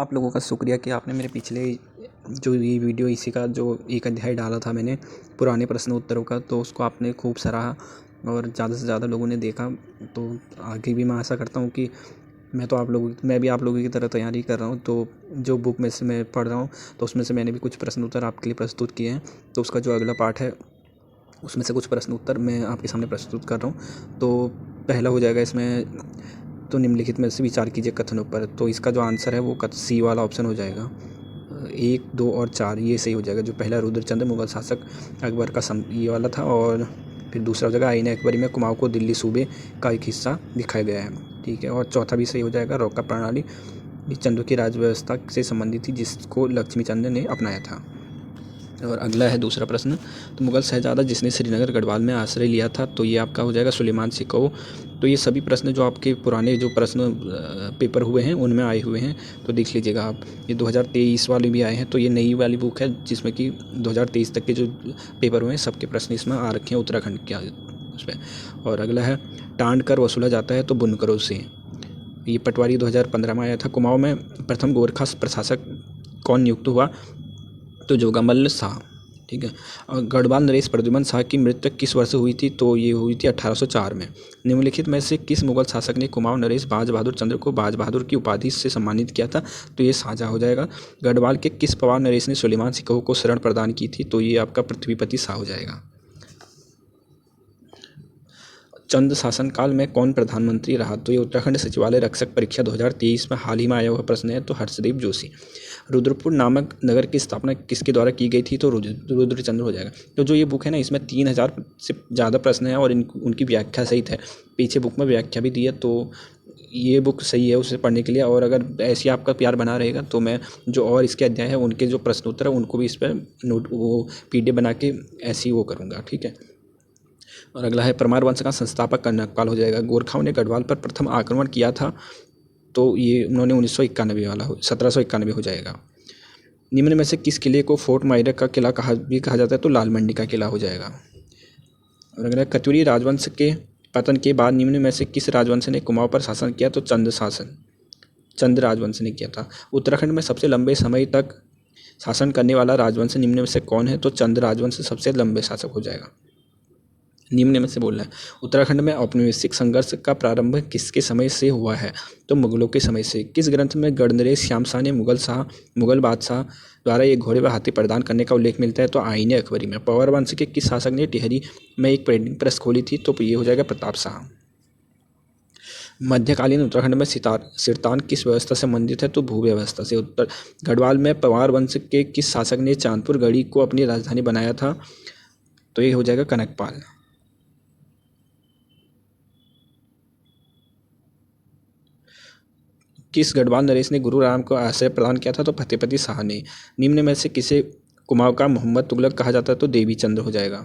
आप लोगों का शुक्रिया कि आपने मेरे पिछले जो ये वीडियो इसी का जो एक अध्याय डाला था मैंने पुराने प्रश्न उत्तरों का, तो उसको आपने खूब सराहा और ज़्यादा से ज़्यादा लोगों ने देखा। तो आगे भी मैं आशा करता हूँ कि मैं भी आप लोगों की तरह तैयारी कर रहा हूँ। तो जो बुक में से मैं पढ़ रहा हूँ तो उसमें से मैंने भी कुछ प्रश्न उत्तर आपके लिए प्रस्तुत किए हैं। तो उसका जो अगला पार्ट है उसमें से कुछ प्रश्न उत्तर मैं आपके सामने प्रस्तुत कर रहा हूँ। तो पहला हो जाएगा इसमें, तो निम्नलिखित में से विचार कीजिए कथनों पर। तो इसका जो आंसर है वो सी वाला ऑप्शन हो जाएगा। 1, 2 और 4 ये सही हो जाएगा। जो पहला रुद्रचंद्र मुगल शासक अकबर का ये वाला था, और फिर दूसरा हो जाएगा आईने अकबरी में कुमाऊँ को दिल्ली सूबे का एक हिस्सा दिखाया गया है, ठीक है। और चौथा भी सही हो जाएगा। रौका प्रणाली चंद्र की राज व्यवस्था से संबंधित थी जिसको लक्ष्मीचंद ने अपनाया था। और अगला है दूसरा प्रश्न, तो मुगल शहजादा जिसने श्रीनगर गढ़वाल में आश्रय लिया था, तो ये आपका हो जाएगा सुलेमान सिकोह। तो ये सभी प्रश्न जो आपके पुराने जो प्रश्न पेपर हुए हैं उनमें आए हुए हैं, तो देख लीजिएगा आप। ये 2023 वाले भी आए हैं, तो ये नई वाली बुक है जिसमें कि 2023 तक के जो पेपर हुए हैं सबके प्रश्न इसमें आ रखे हैं उत्तराखंड के उसमें। और अगला है टांड कर वसूला जाता है तो बुनकरों से। ये पटवारी 2015 में आया था। कुमाऊँ में प्रथम गोरखा प्रशासक कौन नियुक्त हुआ, तो जोगामल्ल शाह, ठीक है। और गढ़वाल नरेश प्रद्युमन शाह की मृत्यु किस वर्ष हुई थी, तो ये हुई थी 1804 में। निम्नलिखित में से किस मुगल शासक ने कुमाऊँ नरेश बाज बहादुर चंद्र को बाज बहादुर की उपाधि से सम्मानित किया था, तो ये शाहजहाँ हो जाएगा। गढ़वाल के किस पवार नरेश ने सुलेमान सिकोह को शरण प्रदान की थी, तो ये आपका पृथ्वीपति शाह हो जाएगा। चंद शासनकाल में कौन प्रधानमंत्री रहा, तो ये उत्तराखंड सचिवालय रक्षक परीक्षा 2023 में हाल ही में आया हुआ प्रश्न है, तो हर्षदेव जोशी। रुद्रपुर नामक नगर की स्थापना किसके द्वारा की गई थी, तो रुद्रचंद्र हो जाएगा। तो जो ये बुक है ना इसमें 3000 से ज़्यादा प्रश्न हैं और उनकी व्याख्या सहित है। पीछे बुक में व्याख्या भी दी है, तो ये बुक सही है उसे पढ़ने के लिए। और अगर ऐसी आपका प्यार बना रहेगा तो मैं जो और इसके अध्याय है उनके जो प्रश्न उत्तर है उनको भी इस पर वो PDF बना के ऐसी वो करूँगा, ठीक है। और अगला है परमार वंश का संस्थापक कनकपाल हो जाएगा। गोरखाओं ने गढ़वाल पर प्रथम आक्रमण किया था, तो ये उन्होंने 1991 वाला 1791 हो जाएगा। निम्न में से किस किले को फोर्ट मायरक का किला कहा जाता है, तो लाल मंडी का किला हो जाएगा। और अगला कत्यूरी राजवंश के पतन के बाद निम्न में से किस राजवंश ने कुमाऊँ पर शासन किया, तो चंद राजवंश ने किया था। उत्तराखंड में सबसे लंबे समय तक शासन करने वाला राजवंश निम्न में से कौन है, तो चंद राजवंश सबसे लंबे शासक हो जाएगा। निम्न में से बोलना है उत्तराखंड में औपनिवेशिक संघर्ष का प्रारंभ किसके समय से हुआ है, तो मुगलों के समय से। किस ग्रंथ में गढ़नरेश श्याम शाह ने मुगल बादशाह द्वारा एक घोड़े व हाथी प्रदान करने का उल्लेख मिलता है, तो आईने अकबरी में। पवार वंश के किस शासक ने टिहरी में एक प्रिंटिंग प्रेस खोली थी, तो ये हो जाएगा प्रताप शाह। मध्यकालीन उत्तराखंड में सिरतान किस व्यवस्था से संबंधित है, तो भू व्यवस्था से। गढ़वाल में पवार वंश के किस शासक ने चांदपुर गढ़ी को अपनी राजधानी बनाया था, तो ये हो जाएगा कनकपाल। किस गढ़वाल नरेश ने गुरु राम को आश्रय प्रदान किया था, तो फतेहपति शाह ने। निम्न में से किसे कुमाऊँ का मोहम्मद तुगलक कहा जाता है, तो देवी चंद्र हो जाएगा।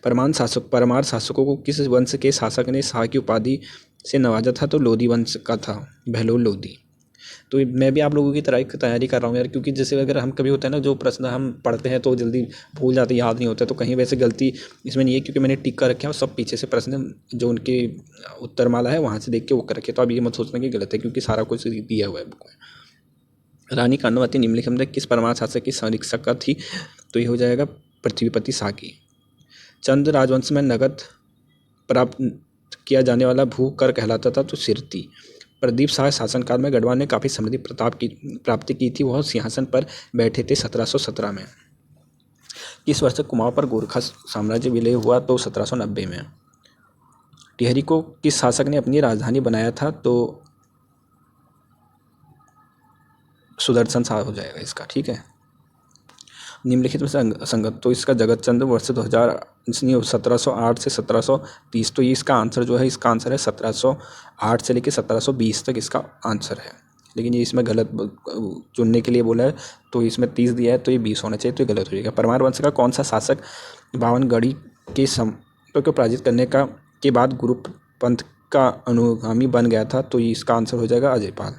परमार शासकों को किस वंश के शासक ने शाह की उपाधि से नवाजा था, तो लोधी वंश का था, बहलोल लोधी। तो मैं भी आप लोगों की तरह तैयारी कर रहा हूँ यार, क्योंकि जैसे अगर हम कभी होता है ना जो प्रश्न हम पढ़ते हैं तो जल्दी भूल जाते, याद नहीं होता, तो कहीं वैसे गलती इसमें नहीं है, क्योंकि मैंने टिक कर रखे हैं और सब पीछे से प्रश्न जो उनके उत्तरमाला है वहाँ से देख के वो कर रखे। तो अब ये मत सोचना कि गलत है, क्योंकि सारा कुछ दिया हुआ है बुक में। रानी कर्णवती निम्नलिखित में किस परमार शासक की संरक्षक थी, तो ये हो जाएगा पृथ्वीपति शाह की। चंद राजवंश में नगद प्राप्त किया जाने वाला भू कर कहलाता था, तो सिरती। प्रदीप शाह शासनकाल में गढ़वाल ने काफ़ी समृद्धि प्राप्ति की थी, वह सिंहासन पर बैठे थे 1717 में। किस वर्ष कुमाऊँ पर गोरखा साम्राज्य विलय हुआ, तो 1790 में। टिहरी को किस शासक ने अपनी राजधानी बनाया था, तो सुदर्शन शाह हो जाएगा इसका, ठीक है। निम्नलिखित में से संगत, तो इसका जगत चंद्र वर्ष 1708 से 1730, तो ये इसका आंसर जो है, इसका आंसर है 1708 से लेकर 1720 तक इसका आंसर है। लेकिन ये इसमें गलत चुनने के लिए बोला है, तो इसमें 30 दिया है, तो ये 20 होना चाहिए, तो ये गलत हो जाएगा। परमार वंश का कौन सा शासक बावनगढ़ी के संपर्क को पराजित करने के बाद गुरु पंथ का अनुगामी बन गया था, तो ये इसका आंसर हो जाएगा अजयपाल।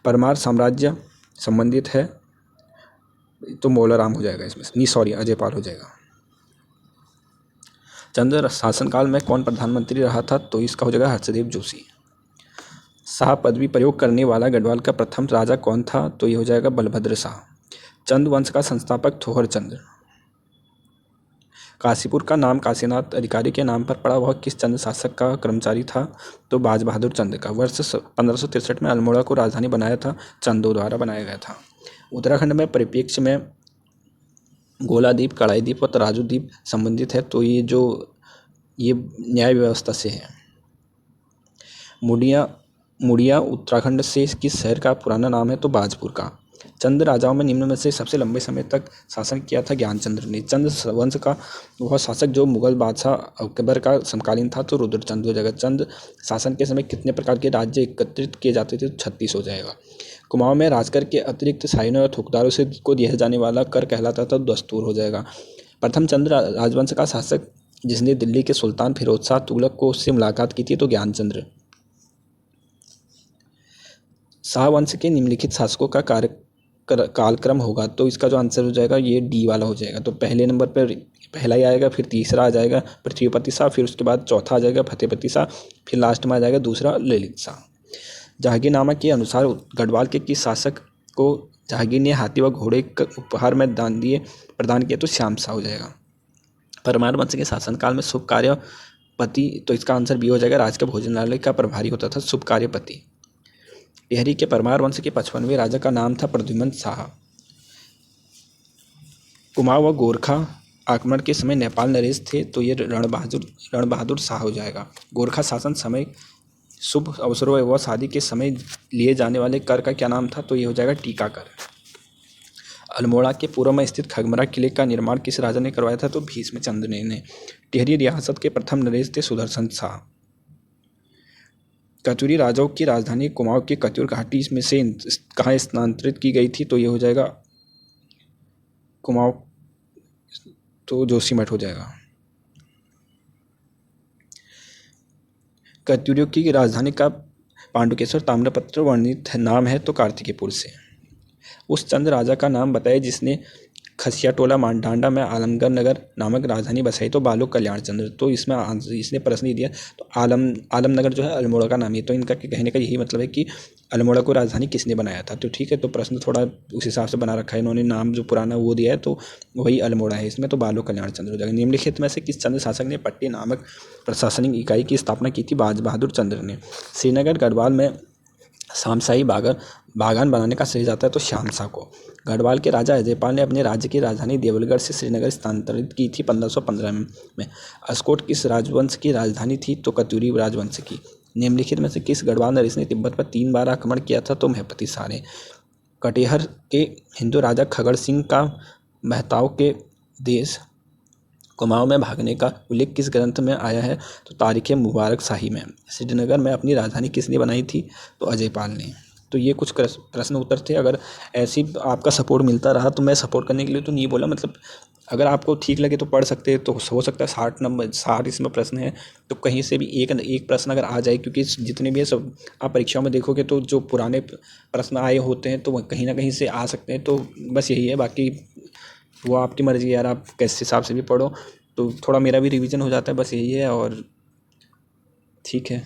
परमार साम्राज्य संबंधित है, तो मौलाराम हो जाएगा इसमें, नहीं सॉरी अजयपाल हो जाएगा। चंद्र शासनकाल में कौन प्रधानमंत्री रहा था, तो इसका हो जाएगा हर्षदेव जोशी। शाह पदवी प्रयोग करने वाला गढ़वाल का प्रथम राजा कौन था? तो ये हो जाएगा बलभद्र शाह। चंद वंश का संस्थापक थोहर चंद। काशीपुर का नाम काशीनाथ अधिकारी के नाम पर पड़ा, वह किस चंद शासक का कर्मचारी था? तो बाज बहादुर चंद का। वर्ष 1563 में अल्मोड़ा को राजधानी बनाया था, चंदों द्वारा बनाया गया था। उत्तराखंड में परिप्रेक्ष्य में गोलादीप, कड़ाईदीप और तराजू द्वीप संबंधित है, तो ये न्याय व्यवस्था से है। मुड़िया उत्तराखंड से किस शहर का पुराना नाम है? तो बाजपुर का। चंद राजाओं में निम्न में से सबसे लंबे समय तक शासन किया था ज्ञानचंद्र ने। चंद वंश का वह शासक जो मुगल बादशाह अकबर का समकालीन था, तो रुद्रचंद हो जाएगा। चंद शासन के समय कितने प्रकार के राज्य एकत्रित किए जाते थे? तो 36 हो जाएगा। कुमाऊं में राजकर के अतिरिक्त शाहीनों और थोकदारों से को दिया जाने वाला कर कहलाता था, दस्तूर हो जाएगा। प्रथम चंद राजवंश का शासक जिसने दिल्ली के सुल्तान फिरोज शाह तुगलक को उससे मुलाकात की थी, तो ज्ञानचंद्र। शाह वंश के निम्नलिखित शासकों का कालक्रम होगा, तो इसका जो आंसर हो जाएगा ये डी वाला हो जाएगा। तो पहले नंबर पर पहला ही आएगा, फिर तीसरा आ जाएगा पृथ्वीपति शाह, फिर उसके बाद चौथा आ जाएगा फतेहपति शाह, फिर लास्ट में आ जाएगा दूसरा ललित शाह। जहांगीरनामा के अनुसार गढ़वाल के किस शासक को जहांगीर ने हाथी व घोड़े उपहार में प्रदान किया? तो श्याम शाह हो जाएगा। परमार वंश के शासनकाल में शुभ कार्यपति, तो इसका आंसर बी हो जाएगा। राज के भोजनालय का प्रभारी होता था शुभ कार्यपति। टिहरी के परमार वंश के 55वें राजा का नाम था प्रद्युम्न शाह। कुमाऊं व गोरखा आक्रमण के समय नेपाल नरेश थे, तो ये रण बहादुर शाह हो जाएगा। गोरखा शासन समय शुभ अवसरों व शादी के समय लिए जाने वाले कर का क्या नाम था? तो ये हो जाएगा टीका कर। अल्मोड़ा के पूर्व में स्थित खगमरा किले का निर्माण किस राजा ने करवाया था? तो भीष्मचंद्र ने। टिहरी रियासत के प्रथम नरेश थे सुदर्शन शाह। कत्यूरी राजाओं की राजधानी कुमाऊं की कत्यूर घाटी में से कहाँ स्थानांतरित की गई थी? तो ये हो जाएगा कुमाऊं, तो जोशीमठ हो जाएगा। कत्यूरियों की राजधानी का पांडुकेश्वर ताम्रपत्र वर्णित नाम है, तो कार्तिकेयपुर से। उस चंद राजा का नाम बताए जिसने खसिया टोला डांडा में आलमगढ़ नगर नामक राजधानी बसाई, तो बालो कल्याण चंद्र। तो इसने प्रश्न ही दिया, तो आलमनगर जो है अल्मोड़ा का नाम है। तो इनका कहने का यही मतलब है कि अल्मोड़ा को राजधानी किसने बनाया था। तो ठीक है, तो प्रश्न थोड़ा उस हिसाब से बना रखा है इन्होंने, नाम जो पुराना वो दिया है, तो वही अल्मोड़ा है इसमें, तो बालो कल्याण चंद्र हो जाएगा। निम्नलिखित में से किस चंद्र शासक ने पट्टी नामक प्रशासनिक इकाई की स्थापना की थी? बाज बहादुर चंद्र ने। श्रीनगर गढ़वाल में शामशाही बागान बनाने का श्रेय जाता है, तो श्याम शाह को। गढ़वाल के राजा अजयपाल ने अपने राज्य की राजधानी देवलगढ़ से श्रीनगर स्थानांतरित की थी 1515 में। अस्कोट किस राजवंश की राजधानी थी? तो कत्यूरी राजवंश की। निम्नलिखित में से किस गढ़वाल नरेश ने तिब्बत पर 3 बार आक्रमण किया था? तो महपति शाह ने। कटिहार के हिंदू राजा खगड़ सिंह का महताओं के देश कुमाऊं में भागने का उल्लेख किस ग्रंथ में आया है? तो तारीख़ मुबारक शाही में। श्रीनगर में अपनी राजधानी किसने बनाई थी? तो अजयपाल ने। तो ये कुछ प्रश्न उत्तर थे। अगर ऐसी आपका सपोर्ट मिलता रहा तो मैं सपोर्ट करने के लिए तो नहीं बोला, मतलब अगर आपको ठीक लगे तो पढ़ सकते हैं। तो हो सकता है 60 इसमें प्रश्न है, तो कहीं से भी एक प्रश्न अगर आ जाए, क्योंकि जितने भी है सब आप परीक्षाओं में देखोगे तो जो पुराने प्रश्न आए होते हैं तो वह कहीं ना कहीं से आ सकते हैं। तो बस यही है, बाकी वो आपकी मर्ज़ी यार, आप किस हिसाब से भी पढ़ो, तो थोड़ा मेरा भी रिवीजन हो जाता है, बस यही है। और ठीक है।